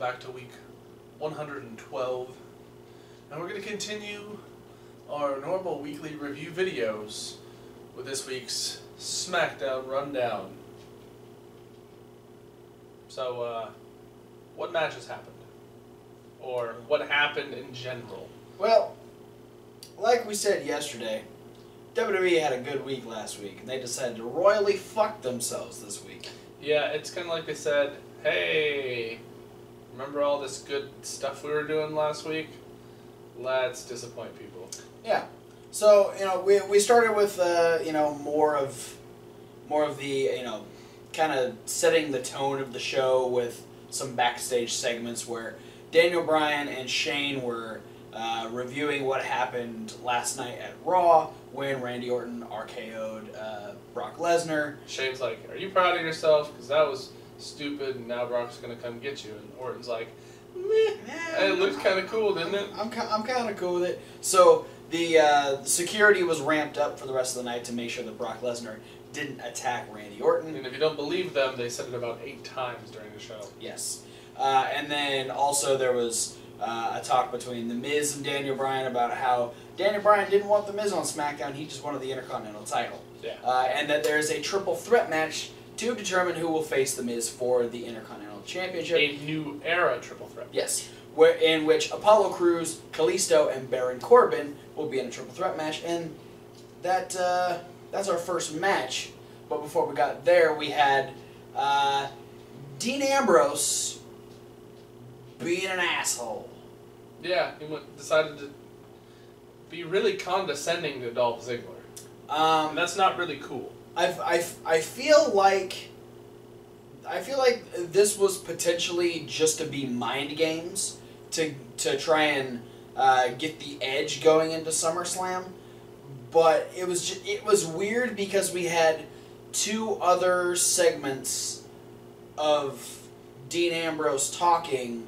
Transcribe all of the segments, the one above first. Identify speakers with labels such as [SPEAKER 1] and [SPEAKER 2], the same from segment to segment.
[SPEAKER 1] back to week 112, and we're going to continue our normal weekly review videos with this week's SmackDown Rundown. So, what matches happened? Or what happened in general?
[SPEAKER 2] Well, like we said yesterday, WWE had a good week last week, and they decided to royally fuck themselves this week.
[SPEAKER 1] Yeah, it's kind of like they said, hey, remember all this good stuff we were doing last week? Let's disappoint people.
[SPEAKER 2] Yeah. So, we started with, more of the, kind of setting the tone of the show with some backstage segments where Daniel Bryan and Shane were reviewing what happened last night at Raw when Randy Orton RKO'd Brock Lesnar.
[SPEAKER 1] Shane's like, are you proud of yourself? Because that was stupid, and now Brock's going to come get you. And Orton's like, meh. It looked kind of cool, didn't it?
[SPEAKER 2] I'm kind of cool with it. So the security was ramped up for the rest of the night to make sure that Brock Lesnar didn't attack Randy Orton.
[SPEAKER 1] And if you don't believe them, they said it about 8 times during the show.
[SPEAKER 2] Yes. And then also there was a talk between The Miz and Daniel Bryan about how Daniel Bryan didn't want The Miz on SmackDown, he just wanted the Intercontinental title.
[SPEAKER 1] Yeah.
[SPEAKER 2] And that there's a triple threat match to determine who will face The Miz for the Intercontinental Championship.
[SPEAKER 1] A new era triple threat.
[SPEAKER 2] Yes. In which Apollo Crews, Kalisto, and Baron Corbin will be in a triple threat match, and that's our first match. But before we got there, we had Dean Ambrose being an asshole.
[SPEAKER 1] Yeah, he decided to be really condescending to Dolph Ziggler. And that's not really cool.
[SPEAKER 2] I feel like this was potentially just to be mind games to try and get the edge going into SummerSlam, but it was weird because we had 2 other segments of Dean Ambrose talking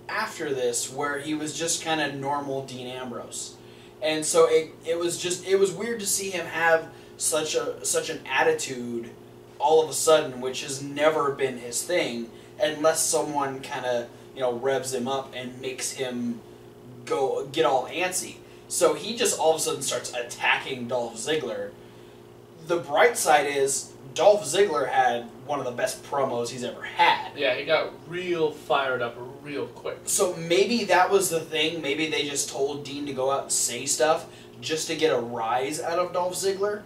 [SPEAKER 2] after this where he was just kind of normal Dean Ambrose, and so it was weird to see him have such an attitude all of a sudden, which has never been his thing, unless someone kind of revs him up and makes him get all antsy. So he just all of a sudden starts attacking Dolph Ziggler. The bright side is Dolph Ziggler had one of the best promos he's ever had.
[SPEAKER 1] Yeah, he got real fired up real quick.
[SPEAKER 2] So maybe that was the thing. Maybe they just told Dean to go out and say stuff just to get a rise out of Dolph Ziggler,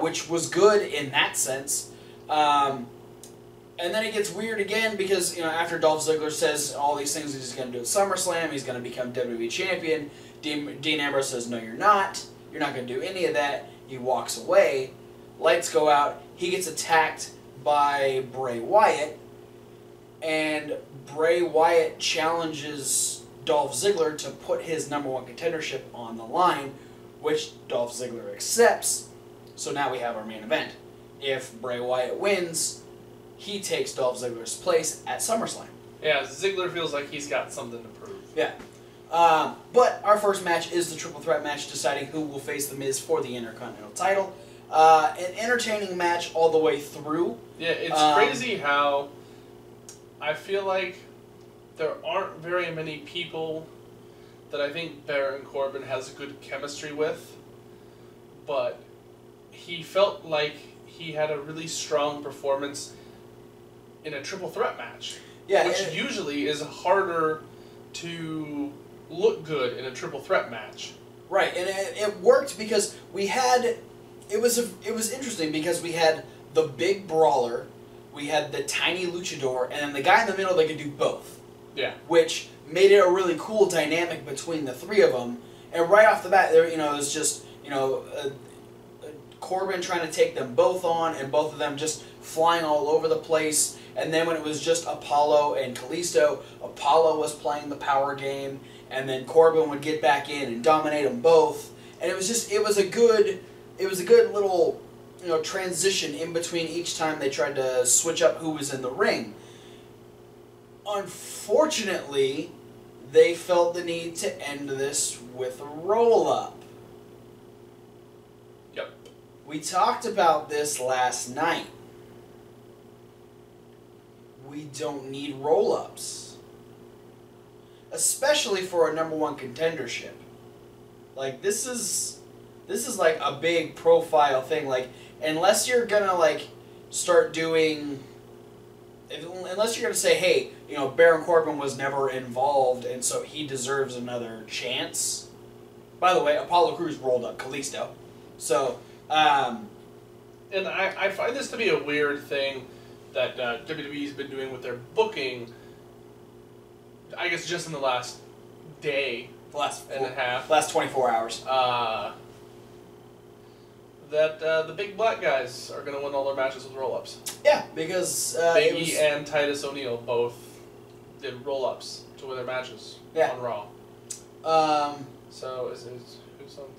[SPEAKER 2] which was good in that sense. And then it gets weird again because, after Dolph Ziggler says all these things he's going to do at SummerSlam, he's going to become WWE Champion, Dean Ambrose says, no, you're not. You're not going to do any of that. He walks away. Lights go out. He gets attacked by Bray Wyatt. And Bray Wyatt challenges Dolph Ziggler to put his #1 contendership on the line, which Dolph Ziggler accepts. So now we have our main event. If Bray Wyatt wins, he takes Dolph Ziggler's place at SummerSlam.
[SPEAKER 1] Yeah, Ziggler feels like he's got something to prove.
[SPEAKER 2] Yeah. But our first match is the triple threat match deciding who will face The Miz for the Intercontinental title. An entertaining match all the way through.
[SPEAKER 1] Yeah, it's crazy how I feel like there aren't very many people that I think Baron Corbin has a good chemistry with, but he felt like he had a really strong performance in a triple threat match.
[SPEAKER 2] Yeah,
[SPEAKER 1] which usually is harder to look good in a triple threat match.
[SPEAKER 2] Right, and it worked because we had it was interesting because we had the big brawler, we had the tiny luchador, and then the guy in the middle that could do both.
[SPEAKER 1] Yeah.
[SPEAKER 2] Which made it a really cool dynamic between the 3 of them. And right off the bat, there it was just Corbin trying to take them both on, and both of them just flying all over the place. And then when it was just Apollo and Kalisto, Apollo was playing the power game, and then Corbin would get back in and dominate them both. And it was a good little transition in between each time they tried to switch up who was in the ring. Unfortunately, they felt the need to end this with a roll-up.
[SPEAKER 1] Yep.
[SPEAKER 2] We talked about this last night. We don't need roll-ups. especially for a #1 contendership. Like this is like a big profile thing. Like unless you're gonna like start doing, unless you're gonna say, hey, you know, Baron Corbin was never involved, and so he deserves another chance. By the way, Apollo Crews rolled up Kalisto, so.
[SPEAKER 1] And I find this to be a weird thing that WWE's been doing with their booking. I guess just in the last day and a half.
[SPEAKER 2] Last 24 hours.
[SPEAKER 1] That the big black guys are going to win all their matches with roll-ups.
[SPEAKER 2] Yeah, because
[SPEAKER 1] Big E and Titus O'Neil both did roll-ups to win their matches on Raw. So who's on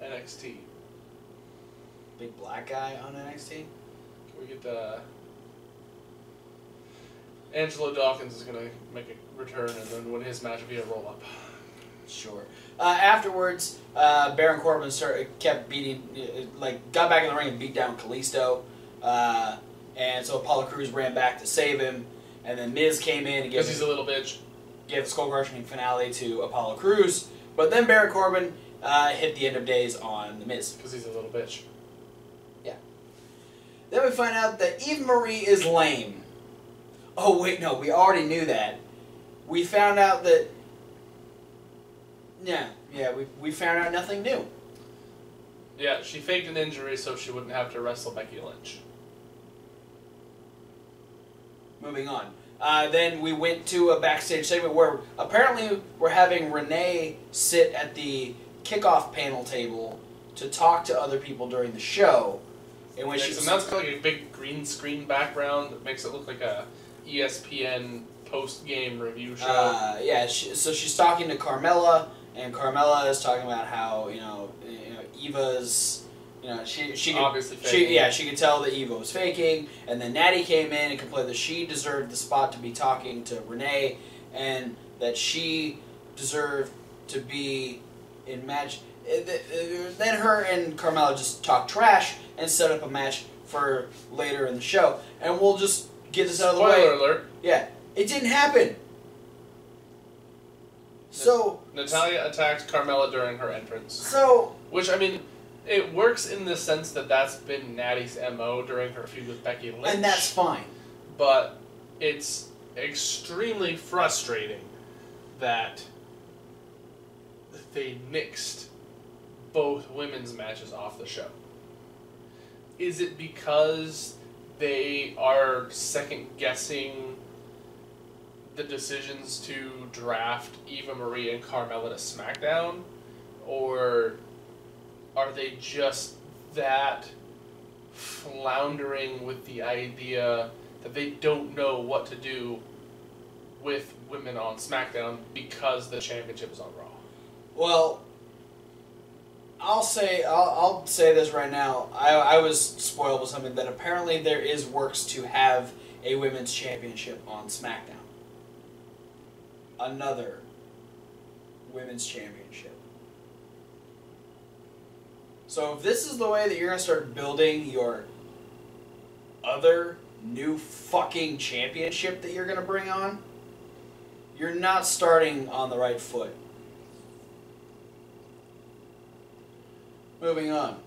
[SPEAKER 1] NXT?
[SPEAKER 2] Big black guy on NXT?
[SPEAKER 1] Can we get Angelo Dawkins is going to make a return and then win his match via roll-up.
[SPEAKER 2] Sure. Afterwards, Baron Corbin kept beating, got back in the ring and beat down Kalisto. And so Apollo Crews ran back to save him. And then Miz came in and
[SPEAKER 1] because he's a little bitch.
[SPEAKER 2] Gave the skull crushing finale to Apollo Crews. But then Baron Corbin hit the end of days on the Miz.
[SPEAKER 1] Because he's a little bitch.
[SPEAKER 2] Yeah. Then we find out that Eva Marie is lame. Oh, wait, no, we already knew that. We found out that... Yeah, we found out nothing new.
[SPEAKER 1] Yeah, she faked an injury so she wouldn't have to wrestle Becky Lynch.
[SPEAKER 2] Moving on. Then we went to a backstage segment where apparently we're having Renee sit at the kickoff panel table to talk to other people during the show. In which
[SPEAKER 1] so now it's got like a big green screen background that makes it look like a ESPN post-game review show.
[SPEAKER 2] So she's talking to Carmela, and Carmela is talking about how Eva's. She
[SPEAKER 1] obviously faking.
[SPEAKER 2] She could tell that Eva was faking, and then Natty came in and complained that she deserved the spot to be talking to Renee, and that she deserved to be in match. Then her and Carmella just talked trash and set up a match for later in the show, and we'll just get this out of the way.
[SPEAKER 1] Spoiler alert.
[SPEAKER 2] Yeah, it didn't happen. So
[SPEAKER 1] Natalya attacked Carmella during her entrance.
[SPEAKER 2] So
[SPEAKER 1] which I mean. It works in the sense that that's been Natty's MO during her feud with Becky Lynch.
[SPEAKER 2] And that's fine.
[SPEAKER 1] But it's extremely frustrating that they nixed both women's matches off the show. Is it because they are second-guessing the decisions to draft Eva Marie and Carmella to SmackDown? Or are they just that floundering with the idea that they don't know what to do with women on SmackDown because the championship is on Raw?
[SPEAKER 2] Well, I'll say this right now. I was spoiled with something that apparently there is works to have a women's championship on SmackDown. Another women's championship. So if this is the way that you're going to start building your other new fucking championship that you're going to bring on, you're not starting on the right foot. Moving on.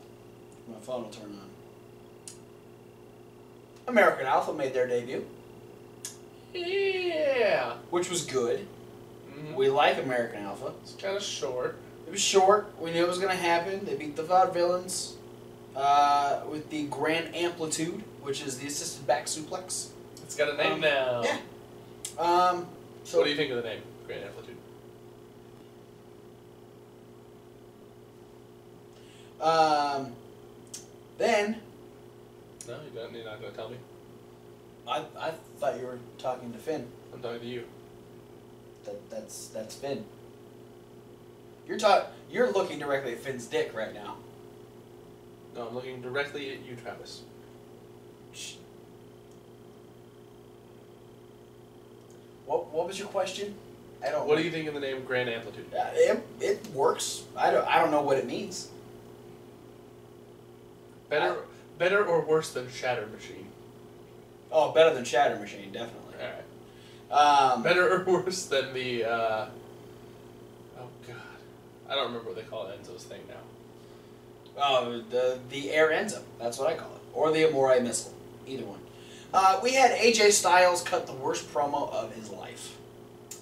[SPEAKER 2] My phone will turn on. American Alpha made their debut.
[SPEAKER 1] Yeah.
[SPEAKER 2] Which was good.
[SPEAKER 1] Mm-hmm.
[SPEAKER 2] We like American Alpha.
[SPEAKER 1] It's kind of short.
[SPEAKER 2] It was short. We knew it was going to happen. They beat the Vaudevillains with the Grand Amplitude, which is the assisted back suplex.
[SPEAKER 1] It's got a name now.
[SPEAKER 2] Yeah.
[SPEAKER 1] So what do you think of the name, Grand Amplitude?
[SPEAKER 2] Then...
[SPEAKER 1] No, you're not going to tell me.
[SPEAKER 2] I thought you were talking to Finn.
[SPEAKER 1] I'm talking to you.
[SPEAKER 2] That's Finn. You're looking directly at Finn's dick right now.
[SPEAKER 1] No, I'm looking directly at you, Travis.
[SPEAKER 2] What was your question? I don't.
[SPEAKER 1] What do you think of the name Grand Amplitude?
[SPEAKER 2] It works. I don't know what it means.
[SPEAKER 1] Better Better or worse than Shatter Machine?
[SPEAKER 2] Oh, better than Shatter Machine, definitely.
[SPEAKER 1] Alright. Better or worse than the, oh god. I don't remember what they call Enzo's thing now.
[SPEAKER 2] Oh, the Air Enzo. That's what I call it. Or the Amore Missile. Either one. We had AJ Styles cut the worst promo of his life.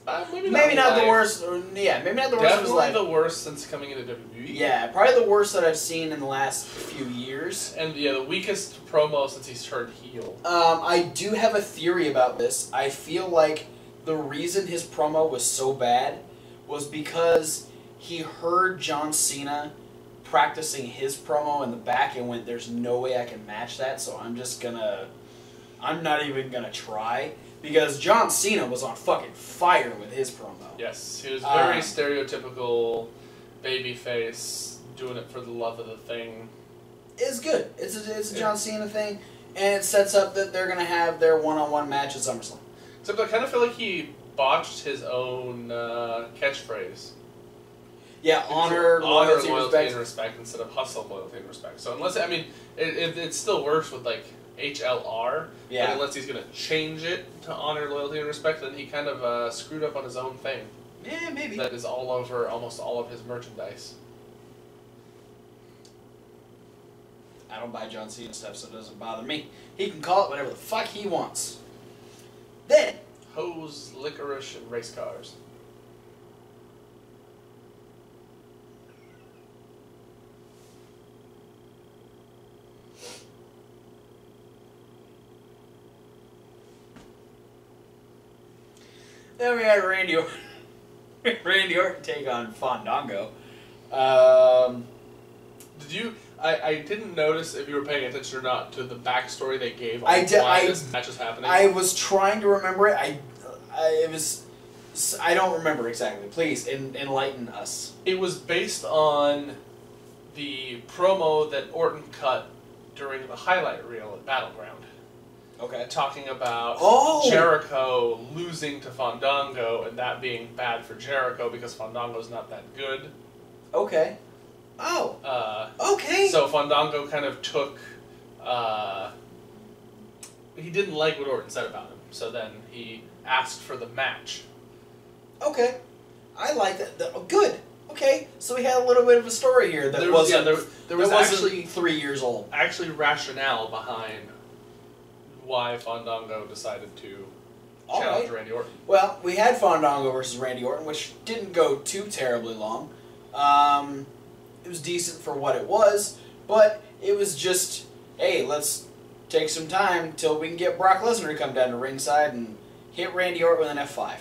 [SPEAKER 2] Maybe not the worst. Yeah, maybe not the worst of his life.
[SPEAKER 1] Definitely the worst since coming into WWE.
[SPEAKER 2] Yeah, probably the worst that I've seen in the last few years.
[SPEAKER 1] And yeah, the weakest promo since he's turned heel.
[SPEAKER 2] I do have a theory about this. I feel like the reason his promo was so bad was because he heard John Cena practicing his promo in the back and went, "There's no way I can match that, so I'm not even gonna try." Because John Cena was on fucking fire with his promo.
[SPEAKER 1] Yes, he was very stereotypical babyface, doing it for the love of the thing.
[SPEAKER 2] It's good. It's a John Cena thing, and it sets up that they're gonna have their one-on-one match at SummerSlam.
[SPEAKER 1] Except I kind of feel like he botched his own catchphrase.
[SPEAKER 2] Yeah, honor, loyalty,
[SPEAKER 1] and respect instead of hustle, loyalty, and respect. So unless, I mean, it still works with like HLR,
[SPEAKER 2] yeah.
[SPEAKER 1] But unless he's going to change it to honor, loyalty, and respect, then he kind of screwed up on his own thing.
[SPEAKER 2] Yeah, maybe.
[SPEAKER 1] That is all over almost all of his merchandise.
[SPEAKER 2] I don't buy John Cena stuff, so it doesn't bother me. He can call it whatever the fuck he wants. Then,
[SPEAKER 1] hose, licorice, and race cars.
[SPEAKER 2] Then we had Randy Orton take on Fandango.
[SPEAKER 1] Did you? I didn't notice if you were paying attention or not to the backstory they gave on why this match was happening.
[SPEAKER 2] I was trying to remember it. I don't remember exactly. Please enlighten us.
[SPEAKER 1] It was based on the promo that Orton cut during the highlight reel at Battleground.
[SPEAKER 2] Okay.
[SPEAKER 1] Talking about Jericho losing to Fandango and that being bad for Jericho because Fandango's not that good.
[SPEAKER 2] Okay. Oh. Okay.
[SPEAKER 1] So Fandango kind of took... he didn't like what Orton said about him, so then he asked for the match.
[SPEAKER 2] Okay. I like that. Oh, good. Okay. So we had a little bit of a story here that wasn't actually 3 years old.
[SPEAKER 1] Actually rationale behind why Fandango decided to challenge Randy Orton.
[SPEAKER 2] Well, we had Fandango versus Randy Orton, which didn't go too terribly long. It was decent for what it was, but it was just, hey, let's take some time till we can get Brock Lesnar to come down to ringside and hit Randy Orton with an F5.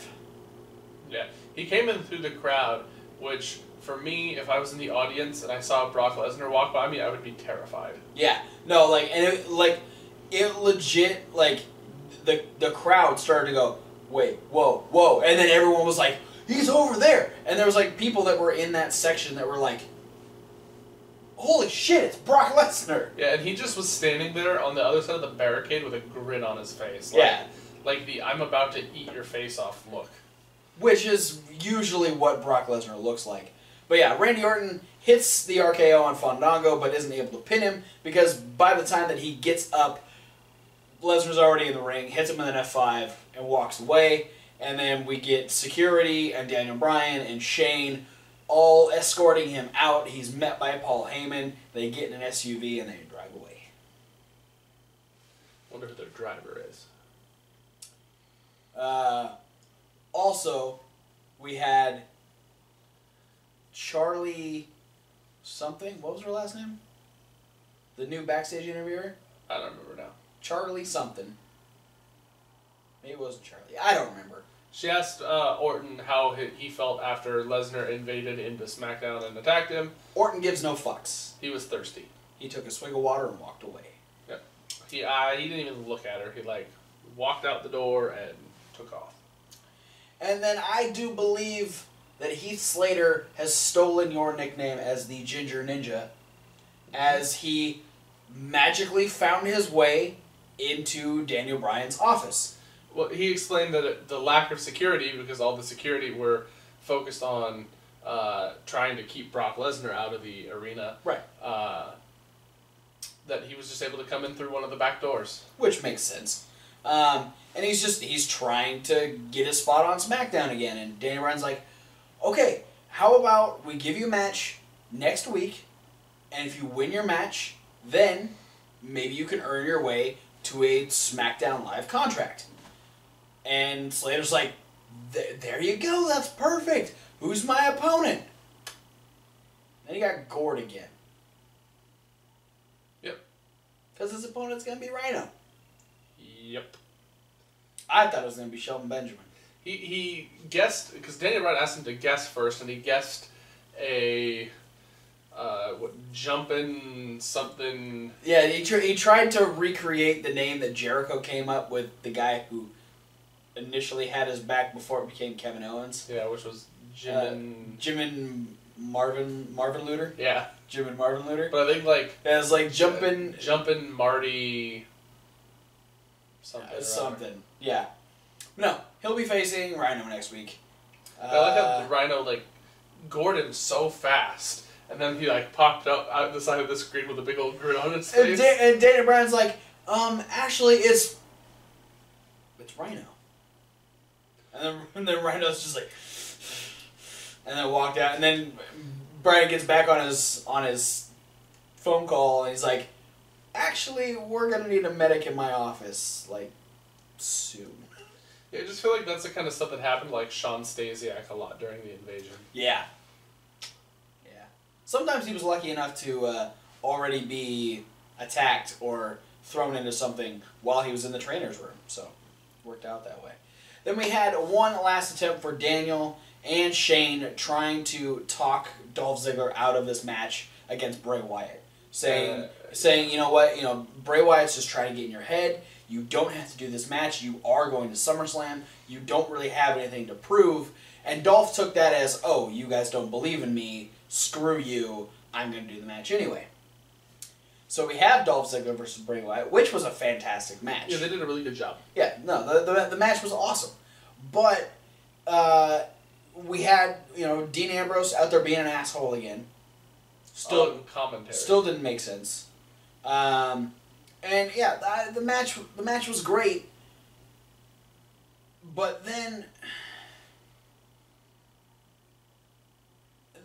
[SPEAKER 1] Yeah, he came in through the crowd, which, for me, if I was in the audience and I saw Brock Lesnar walk by me, I would be terrified.
[SPEAKER 2] Yeah, no, like, and it legit, like, the crowd started to go, wait, whoa, whoa, and then everyone was like, he's over there, and there was, like, people that were in that section that were like, holy shit, it's Brock Lesnar!
[SPEAKER 1] Yeah, and he just was standing there on the other side of the barricade with a grin on his face. Like the I'm about to eat your face off look.
[SPEAKER 2] Which is usually what Brock Lesnar looks like. But yeah, Randy Orton hits the RKO on Fandango, but isn't able to pin him, because by the time that he gets up, Lesnar's already in the ring, hits him with an F5, and walks away. And then we get security and Daniel Bryan and Shane all escorting him out. He's met by Paul Heyman. They get in an SUV and they drive away.
[SPEAKER 1] Wonder who their driver is.
[SPEAKER 2] Also, we had Charlie something. What was her last name? The new backstage interviewer?
[SPEAKER 1] I don't remember now.
[SPEAKER 2] Charlie something. Maybe it wasn't Charlie. I don't remember.
[SPEAKER 1] She asked Orton how he felt after Lesnar invaded into SmackDown and attacked him.
[SPEAKER 2] Orton gives no fucks.
[SPEAKER 1] He was thirsty.
[SPEAKER 2] He took a swig of water and walked away.
[SPEAKER 1] Yep. He didn't even look at her. He walked out the door and took off.
[SPEAKER 2] And then I do believe that Heath Slater has stolen your nickname as the Ginger Ninja, as he magically found his way into Daniel Bryan's office.
[SPEAKER 1] Well, he explained that the lack of security, because all the security were focused on trying to keep Brock Lesnar out of the arena.
[SPEAKER 2] Right.
[SPEAKER 1] that he was just able to come in through one of the back doors.
[SPEAKER 2] Which makes sense. And he's trying to get his spot on SmackDown again. And Daniel Bryan's like, okay, how about we give you a match next week, and if you win your match, then maybe you can earn your way to a SmackDown Live contract. And Slater's like, there you go, that's perfect. Who's my opponent? Then he got gored again.
[SPEAKER 1] Yep.
[SPEAKER 2] Because his opponent's going to be Rhino.
[SPEAKER 1] Yep.
[SPEAKER 2] I thought it was going to be Shelton Benjamin.
[SPEAKER 1] He guessed, because Daniel Bryan asked him to guess first, and he guessed a jumpin' something.
[SPEAKER 2] Yeah, he tried to recreate the name that Jericho came up with, the guy who initially had his back before it became Kevin Owens.
[SPEAKER 1] Yeah, which was Jim
[SPEAKER 2] and Marvin Luther.
[SPEAKER 1] Yeah.
[SPEAKER 2] Jim and Marvin Luther.
[SPEAKER 1] But I think
[SPEAKER 2] it was like
[SPEAKER 1] jumpin' Marty
[SPEAKER 2] something. Yeah. No, he'll be facing Rhino next week.
[SPEAKER 1] I like how Rhino gored him so fast, and then he popped up out the side of the screen with a big old grin on his face.
[SPEAKER 2] And Daniel Bryan's like, actually, it's Rhino. And then Rhino's just like, and then walked out, and then Bryan gets back on his phone call, and he's like, actually, we're gonna need a medic in my office, soon.
[SPEAKER 1] Yeah, I just feel like that's the kind of stuff that happened Sean Stasiak a lot during the invasion.
[SPEAKER 2] Yeah. Yeah. Sometimes he was lucky enough to already be attacked or thrown into something while he was in the trainer's room, so it worked out that way. Then we had one last attempt for Daniel and Shane trying to talk Dolph Ziggler out of this match against Bray Wyatt. Saying, you know what, Bray Wyatt's just trying to get in your head. You don't have to do this match. You are going to SummerSlam. You don't really have anything to prove. And Dolph took that as, oh, you guys don't believe in me. Screw you. I'm going to do the match anyway. So we have Dolph Ziggler versus Bray Wyatt, which was a fantastic match.
[SPEAKER 1] Yeah, they did a really good job.
[SPEAKER 2] Yeah, no, the match was awesome. But we had, Dean Ambrose out there being an asshole again.
[SPEAKER 1] Commentary.
[SPEAKER 2] Still didn't make sense. And yeah, the match was great. But then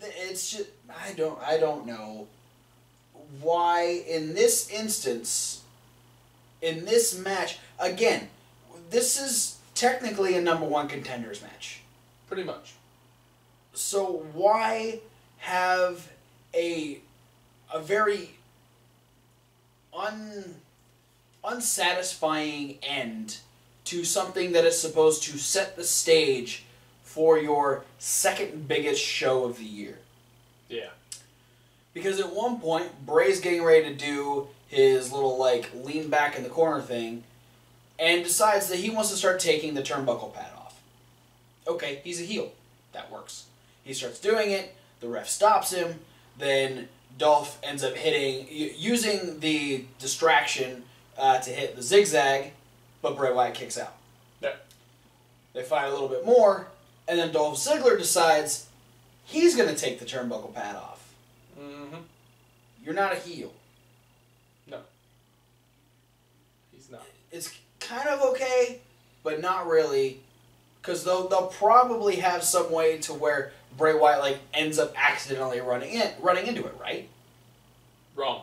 [SPEAKER 2] it's just I don't know why in this instance, in this match, again, this is technically a number one contenders match.
[SPEAKER 1] Pretty much.
[SPEAKER 2] So why have a very unsatisfying end to something that is supposed to set the stage for your second biggest show of the year?
[SPEAKER 1] Yeah.
[SPEAKER 2] Because at one point, Bray's getting ready to do his little, lean back in the corner thing, and decides that he wants to start taking the turnbuckle pad off. Okay, he's a heel. That works. He starts doing it, the ref stops him, then Dolph ends up using the distraction to hit the zigzag, but Bray Wyatt kicks out.
[SPEAKER 1] Yeah.
[SPEAKER 2] They fight a little bit more, and then Dolph Ziggler decides he's going to take the turnbuckle pad off.
[SPEAKER 1] Mm-hmm.
[SPEAKER 2] You're not a heel.
[SPEAKER 1] No. He's not.
[SPEAKER 2] It's kind of okay, but not really, because they'll probably have some way to where Bray Wyatt ends up accidentally running into it, right?
[SPEAKER 1] Wrong.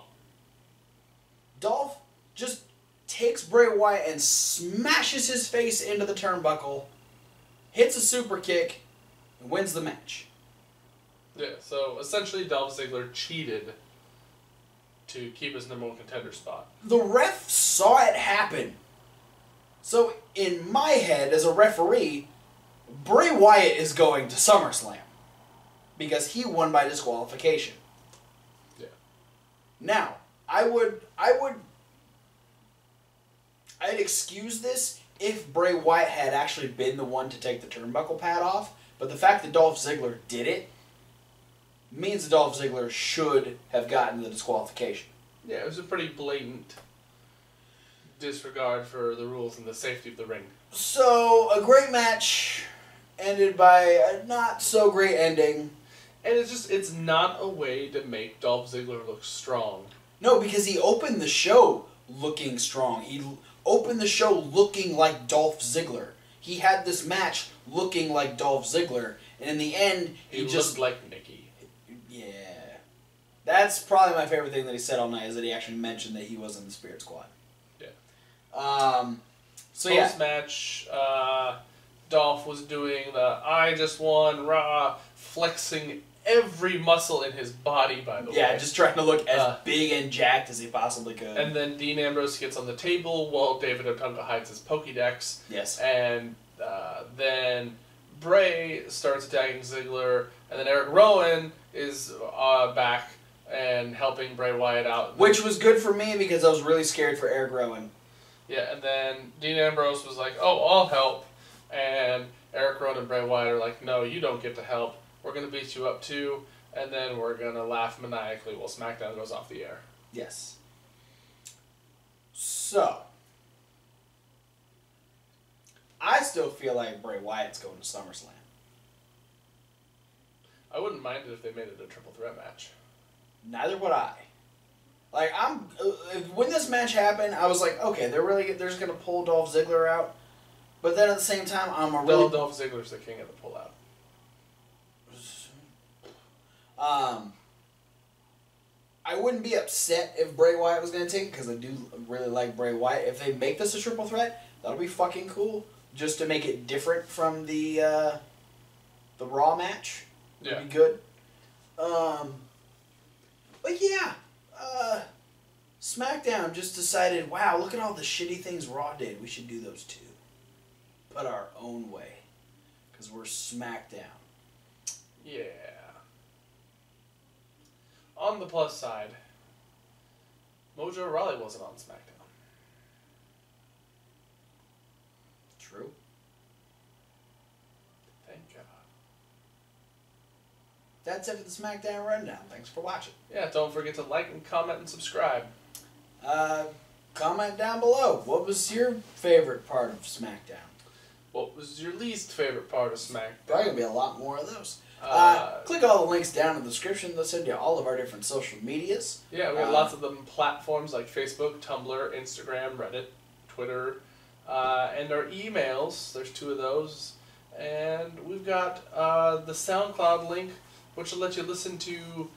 [SPEAKER 2] Dolph just takes Bray Wyatt and smashes his face into the turnbuckle, hits a super kick, and wins the match.
[SPEAKER 1] Yeah, so essentially Dolph Ziggler cheated to keep his number one contender spot.
[SPEAKER 2] The ref saw it happen. So in my head, as a referee, Bray Wyatt is going to SummerSlam. Because he won by disqualification.
[SPEAKER 1] Yeah.
[SPEAKER 2] Now, I'd excuse this if Bray Wyatt had actually been the one to take the turnbuckle pad off, but the fact that Dolph Ziggler did it means that Dolph Ziggler should have gotten the disqualification.
[SPEAKER 1] Yeah, it was a pretty blatant disregard for the rules and the safety of the ring.
[SPEAKER 2] So, a great match ended by a not so great ending.
[SPEAKER 1] And it's not a way to make Dolph Ziggler look strong.
[SPEAKER 2] No, because he opened the show looking strong. He opened the show looking like Dolph Ziggler. He had this match looking like Dolph Ziggler, and in the end,
[SPEAKER 1] he just
[SPEAKER 2] looked
[SPEAKER 1] like Nikki.
[SPEAKER 2] Yeah. That's probably my favorite thing that he said all night, is that he actually mentioned that he was in the Spirit Squad.
[SPEAKER 1] Yeah.
[SPEAKER 2] So
[SPEAKER 1] Post-match, Dolph was doing the I just won, rah, flexing every muscle in his body, by the way.
[SPEAKER 2] Yeah, just trying to look as big and jacked as he possibly could.
[SPEAKER 1] And then Dean Ambrose gets on the table while David Otunga hides his Pokédex.
[SPEAKER 2] Yes.
[SPEAKER 1] And then Bray starts attacking Ziggler, and then Eric Rowan is back and helping Bray Wyatt out.
[SPEAKER 2] Which was good for me because I was really scared for Eric Rowan.
[SPEAKER 1] Yeah, and then Dean Ambrose was like, oh, I'll help. And Eric Rowan and Bray Wyatt are like, no, you don't get to help. We're going to beat you up too. And then we're going to laugh maniacally while SmackDown goes off the air.
[SPEAKER 2] Yes. So, I still feel like Bray Wyatt's going to SummerSlam.
[SPEAKER 1] I wouldn't mind it if they made it a triple threat match.
[SPEAKER 2] Neither would I. Like, when this match happened, I was like, okay, they're just gonna pull Dolph Ziggler out, but then at the same time,
[SPEAKER 1] Dolph Ziggler's the king of the pull-out.
[SPEAKER 2] I wouldn't be upset if Bray Wyatt was gonna take it, because I do really like Bray Wyatt. If they make this a triple threat, that'll be fucking cool, just to make it different from the Raw match.
[SPEAKER 1] Yeah.
[SPEAKER 2] Would be good. But yeah, SmackDown just decided, wow, look at all the shitty things Raw did. We should do those too. But our own way. Because we're SmackDown.
[SPEAKER 1] Yeah. On the plus side, Mojo Rawley wasn't on SmackDown.
[SPEAKER 2] True.
[SPEAKER 1] Thank God.
[SPEAKER 2] That's it for the SmackDown Rundown. Thanks for watching.
[SPEAKER 1] Yeah, don't forget to like and comment and subscribe.
[SPEAKER 2] Comment down below. What was your favorite part of SmackDown?
[SPEAKER 1] What was your least favorite part of SmackDown?
[SPEAKER 2] Probably going to be a lot more of those. Click all the links down in the description. They'll send you all of our different social medias.
[SPEAKER 1] Yeah, we have lots of them platforms like Facebook, Tumblr, Instagram, Reddit, Twitter, and our emails. There's 2 of those. And we've got the SoundCloud link, which will let you listen to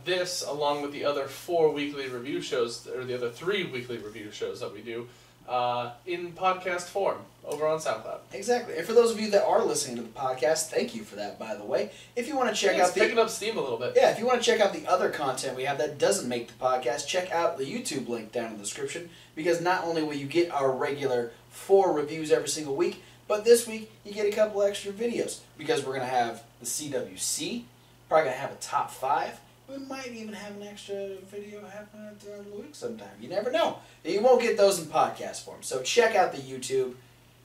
[SPEAKER 1] this along with the other 4 weekly review shows, or the other 3 weekly review shows that we do in podcast form over on SoundCloud.
[SPEAKER 2] Exactly. And for those of you that are listening to the podcast, thank you for that, by the way. If you want to check out
[SPEAKER 1] it's picking up steam a little bit.
[SPEAKER 2] Yeah, if you want to check out the other content we have that doesn't make the podcast, check out the YouTube link down in the description, because not only will you get our regular 4 reviews every single week, but this week you get a couple extra videos, because we're going to have the CWC, probably going to have a top 5. We might even have an extra video happen at the end of the week sometime. You never know. And you won't get those in podcast form. So check out the YouTube.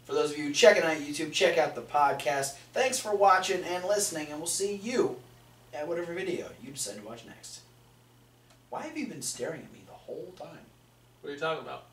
[SPEAKER 2] For those of you checking out YouTube, check out the podcast. Thanks for watching and listening, and we'll see you at whatever video you decide to watch next. Why have you been staring at me the whole time?
[SPEAKER 1] What are you talking about?